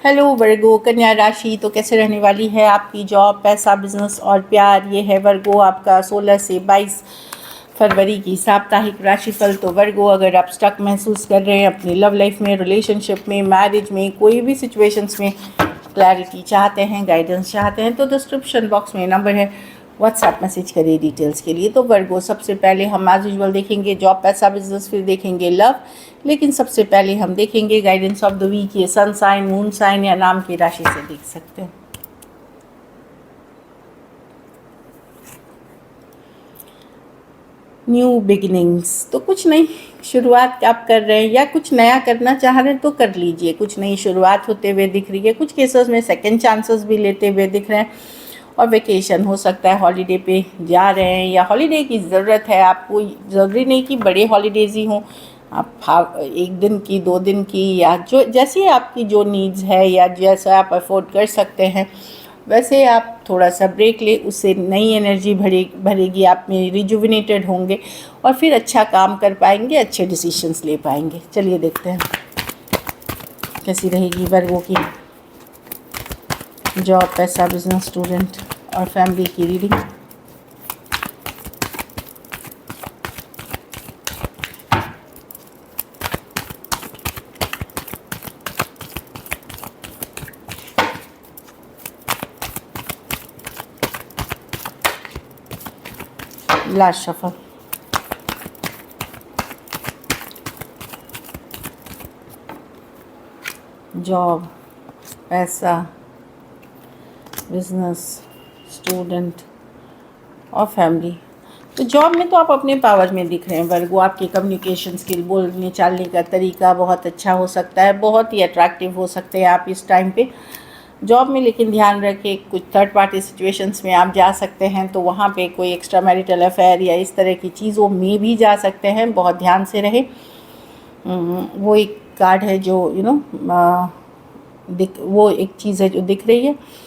Hello वर्गो कन्या राशि, तो कैसे रहने वाली है आपकी जॉब, पैसा, बिजनेस और प्यार। ये है वर्गो आपका 16 से 22 फरवरी की साप्ताहिक राशिफल। तो वर्गो, अगर आप स्टक महसूस कर रहे हैं अपनी लव लाइफ में, रिलेशनशिप में, मैरिज में, कोई भी सिचुएशंस में क्लैरिटी चाहते हैं, गाइडेंस चाहते हैं, तो डिस्क्रिप्शन बॉक्स में नंबर है, व्हाट्सएप मैसेज करिए डिटेल्स के लिए। तो वर्गो, सबसे पहले हम एज यूजुअल देखेंगे जॉब, पैसा, बिजनेस, फिर देखेंगे लव। लेकिन सबसे पहले हम देखेंगे गाइडेंस ऑफ द वीक। ये सन साइन, मून साइन या नाम की राशि से देख सकते हैं। न्यू बिगिनिंग्स, तो कुछ नई शुरुआत आप कर रहे हैं या कुछ नया करना चाह रहे हैं तो कर लीजिए। कुछ नई शुरुआत होते हुए दिख रही है। कुछ केसेस में सेकंड चांसेस भी लेते हुए दिख रहे हैं। और वेकेशन हो सकता है, हॉलीडे पे जा रहे हैं या हॉलीडे की ज़रूरत है आपको। ज़रूरी नहीं कि बड़े हॉलीडेज ही हों, आप 1 दिन की, 2 दिन की, या जो जैसी आपकी जो नीड्स है या जैसा आप अफोर्ड कर सकते हैं वैसे आप थोड़ा सा ब्रेक ले, उससे नई एनर्जी भरेगी, आप में रिजुविनेटेड होंगे और फिर अच्छा काम कर पाएंगे, अच्छे डिसीजंस ले पाएंगे। चलिए देखते हैं कैसी रहेगी वर्गों की जॉब, पैसा, बिजनेस, स्टूडेंट और फैमिली की रीडिंग। Last shuffle. जॉब, पैसा, बिजनेस, स्टूडेंट और फैमिली। तो जॉब में तो आप अपने पावर में दिख रहे हैं वर्गो। आपकी कम्युनिकेशन स्किल, बोलने चालने का तरीका बहुत अच्छा हो सकता है, बहुत ही अट्रैक्टिव हो सकते हैं आप इस टाइम पे जॉब में। लेकिन ध्यान रखें, कुछ थर्ड पार्टी सिचुएशंस में आप जा सकते हैं, तो वहाँ पे कोई एक्स्ट्रा मैरिटल अफेयर या इस तरह की चीज़ों में भी जा सकते हैं। बहुत ध्यान से रहें। वो एक कार्ड है जो वो एक चीज़ है जो दिख रही है।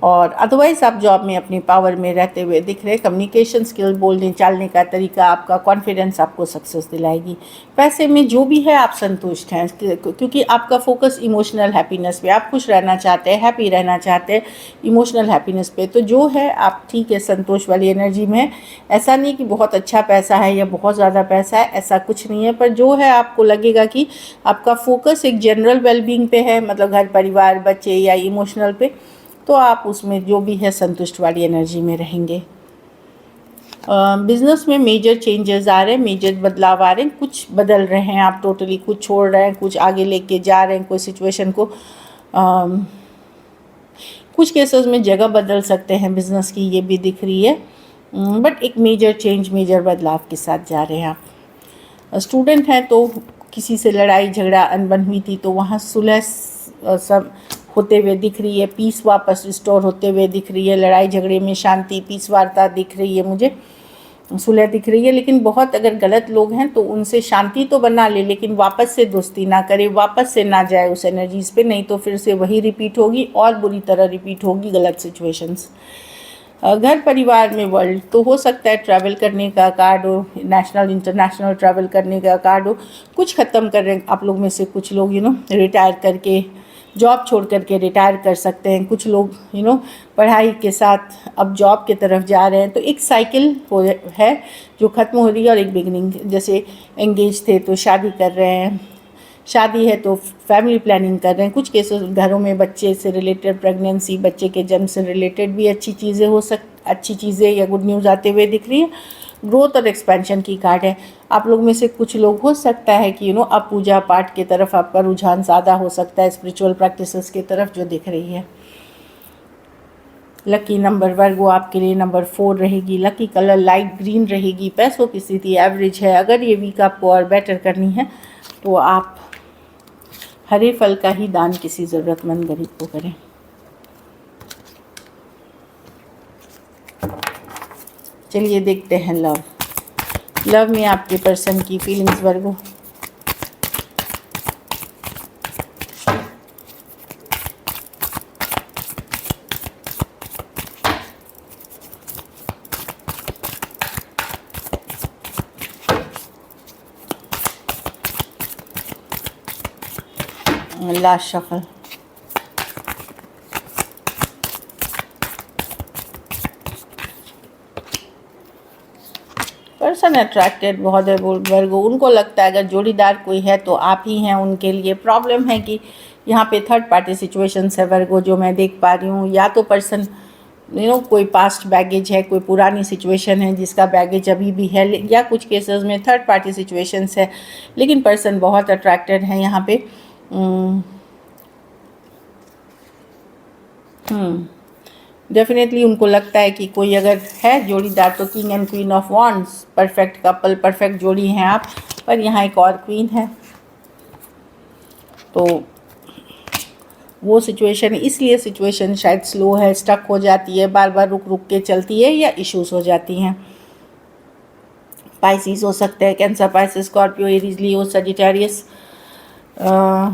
और अदरवाइज़ आप जॉब में अपनी पावर में रहते हुए दिख रहे हैं। कम्युनिकेशन स्किल, बोलने चालने का तरीका, आपका कॉन्फिडेंस आपको सक्सेस दिलाएगी। पैसे में जो भी है आप संतुष्ट हैं, क्योंकि आपका फोकस इमोशनल हैप्पीनेस पे, आप खुश रहना चाहते हैं, हैप्पी रहना चाहते हैं इमोशनल हैप्पीनेस पे। तो जो है आप ठीक है, संतोष वाली एनर्जी में है। ऐसा नहीं कि बहुत अच्छा पैसा है या बहुत ज़्यादा पैसा है, ऐसा कुछ नहीं है। पर जो है आपको लगेगा कि आपका फोकस एक जनरल वेलबींग पे है, मतलब घर परिवार, बच्चे या इमोशनल पे, तो आप उसमें जो भी है संतुष्ट वाली एनर्जी में रहेंगे। बिजनेस में मेजर चेंजेस आ रहे हैं, मेजर बदलाव आ रहे हैं। कुछ बदल रहे हैं आप टोटली, कुछ छोड़ रहे हैं, कुछ आगे लेके जा रहे हैं कोई सिचुएशन को। कुछ केसेस में जगह बदल सकते हैं बिजनेस की, ये भी दिख रही है। बट एक मेजर चेंज, मेजर बदलाव के साथ जा रहे हैं आप। स्टूडेंट हैं तो किसी से लड़ाई झगड़ा अनबन हुई थी, तो वहाँ सुलह सब होते हुए दिख रही है। पीस वापस रिस्टोर होते हुए दिख रही है। लड़ाई झगड़े में शांति, पीस वार्ता दिख रही है मुझे, सुलह दिख रही है। लेकिन बहुत अगर गलत लोग हैं तो उनसे शांति तो बना ले, लेकिन वापस से दोस्ती ना करे, वापस से ना जाए उस एनर्जीज़ पे, नहीं तो फिर से वही रिपीट होगी और बुरी तरह रिपीट होगी गलत सिचुएशंस। घर परिवार में वर्ल्ड, तो हो सकता है ट्रैवल करने का कार्ड हो, नेशनल इंटरनेशनल ट्रैवल करने का कार्ड हो। कुछ ख़त्म कर रहे हैं आप लोग में से कुछ लोग, रिटायर करके, जॉब छोड़ करके रिटायर कर सकते हैं। कुछ लोग पढ़ाई के साथ अब जॉब की तरफ जा रहे हैं। तो एक साइकिल है जो ख़त्म हो रही है और एक बिगनिंग। जैसे एंगेज थे तो शादी कर रहे हैं, शादी है तो फैमिली प्लानिंग कर रहे हैं। कुछ केसेस घरों में बच्चे से रिलेटेड, प्रेगनेंसी, बच्चे के जन्म से रिलेटेड भी अच्छी चीज़ें या गुड न्यूज़ आते हुए दिख रही है। ग्रोथ और एक्सपेंशन की कार्ड है। आप लोग में से कुछ लोग हो सकता है कि अब पूजा पाठ की तरफ आपका रुझान ज़्यादा हो सकता है, स्पिरिचुअल प्रैक्टिसेस की तरफ जो दिख रही है। लकी नंबर वर्गो आपके लिए नंबर 4 रहेगी। लकी कलर लाइट ग्रीन रहेगी। पैसों की स्थिति एवरेज है। अगर ये वीक आपको और बेटर करनी है तो आप हरे फल का ही दान किसी ज़रूरतमंद गरीब को करें। चलिए देखते हैं लव में आपके पर्सन की feelings Virgo. Last shuffle. Person attracted बहुत है वर्गो, उनको लगता है अगर जोड़ीदार कोई है तो आप ही हैं उनके लिए। प्रॉब्लम है कि यहाँ पे थर्ड पार्टी सिचुएशंस है वर्गो जो मैं देख पा रही हूँ, या तो पर्सन कोई पास्ट बैगेज है, कोई पुरानी सिचुएशन है जिसका बैगेज अभी भी है, या कुछ केसेस में थर्ड पार्टी सिचुएशंस है, लेकिन पर्सन बहुत अट्रैक्टेड है यहाँ पे। डेफिनेटली उनको लगता है कि कोई अगर है जोड़ीदार तो king and queen of wands, perfect couple, perfect जोड़ी हैं आप। पर यहाँ एक और क्वीन है, तो वो सिचुएशन, इसलिए सिचुएशन शायद स्लो है, स्टक हो जाती है, बार बार रुक रुक के चलती है, या इश्यूज हो जाती हैं। पाइसिस हो सकते हैं, कैंसर, पाइसिस, स्कॉर्पियो, एरीज, लियो, सजिटेरियस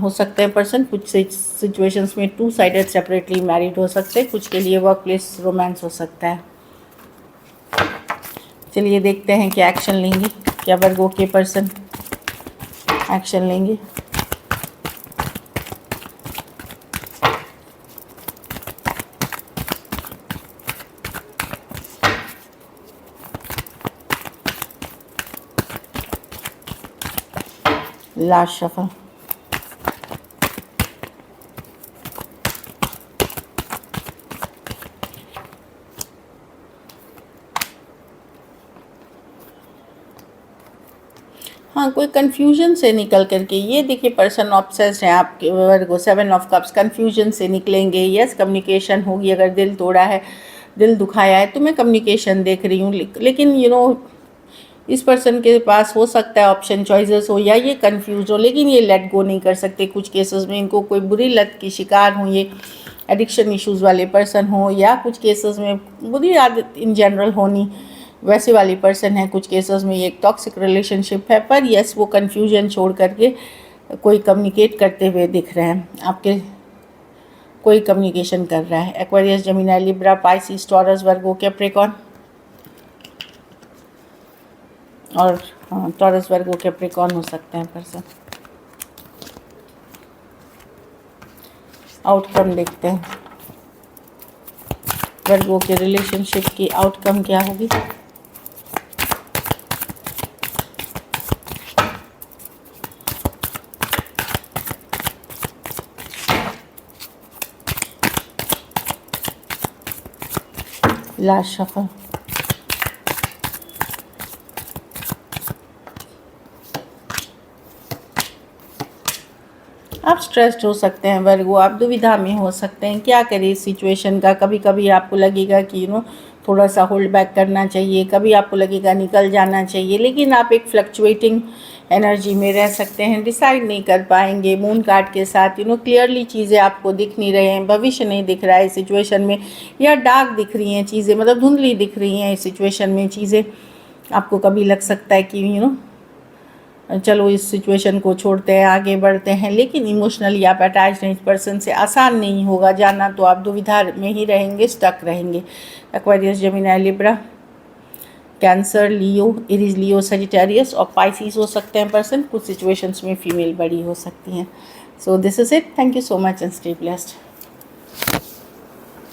हो सकते हैं पर्सन। कुछ सिचुएशंस में टू साइडेड सेपरेटली मैरिड हो सकते हैं, कुछ के लिए वर्क प्लेस रोमांस हो सकता है। चलिए देखते हैं क्या एक्शन लेंगे, क्या वर्गो के पर्सन एक्शन लेंगे। Last shuffle. हाँ, कोई कन्फ्यूजन से निकल करके, ये देखिए पर्सन ऑब्सेस्ड है आपके वर्गो, 7 ऑफ कप्स, कन्फ्यूजन से निकलेंगे। यस, कम्युनिकेशन होगी, अगर दिल तोड़ा है, दिल दुखाया है, तो मैं कम्युनिकेशन देख रही हूँ। लेकिन इस पर्सन के पास हो सकता है ऑप्शन चॉइसेस हो, या ये कंफ्यूज हो, लेकिन ये लेट गो नहीं कर सकते। कुछ केसेस में इनको कोई बुरी लत की शिकार हो, ये एडिक्शन इश्यूज़ वाले पर्सन हो, या कुछ केसेस में बुरी आदत इन जनरल होनी वैसे वाली पर्सन है। कुछ केसेस में ये एक टॉक्सिक रिलेशनशिप है। पर यस, वो कन्फ्यूजन छोड़ करके कोई कम्युनिकेट करते हुए दिख रहे हैं आपके, कोई कम्युनिकेशन कर रहा है। Aquarius, Gemini, Libra, Pisces, Taurus, Virgo, Capricorn और टॉरस, वर्गो, कैप्रिकॉर्न हो सकते हैं पर्सन। आउटकम देखते हैं, वर्गो के रिलेशनशिप की आउटकम क्या होगी। Last shuffle. आप स्ट्रेस्ड हो सकते हैं वर्गो, आप दुविधा में हो सकते हैं, क्या करें इस सिचुएशन का। कभी कभी आपको लगेगा कि थोड़ा सा होल्ड बैक करना चाहिए, कभी आपको लगेगा निकल जाना चाहिए, लेकिन आप एक फ्लक्चुएटिंग एनर्जी में रह सकते हैं, डिसाइड नहीं कर पाएंगे। मून कार्ड के साथ क्लियरली चीज़ें आपको दिख नहीं रहे हैं, भविष्य नहीं दिख रहा है इस सिचुएशन में, या डार्क दिख रही हैं चीज़ें, मतलब धुंधली दिख रही हैं इस सिचुएशन में चीज़ें। आपको कभी लग सकता है कि चलो इस सिचुएशन को छोड़ते हैं, आगे बढ़ते हैं, लेकिन इमोशनली आप अटैच हैं इस पर्सन से, आसान नहीं होगा जाना, तो आप दुविधा में ही रहेंगे, स्टक रहेंगे। एक्वेरियस, जेमिनी, लिब्रा, कैंसर, लियो, एरीज, लियो, सजिटेरियस और पाइसिस हो सकते हैं पर्सन। कुछ सिचुएशंस में फीमेल बड़ी हो सकती हैं। So this is it, thank you so much and stay blessed.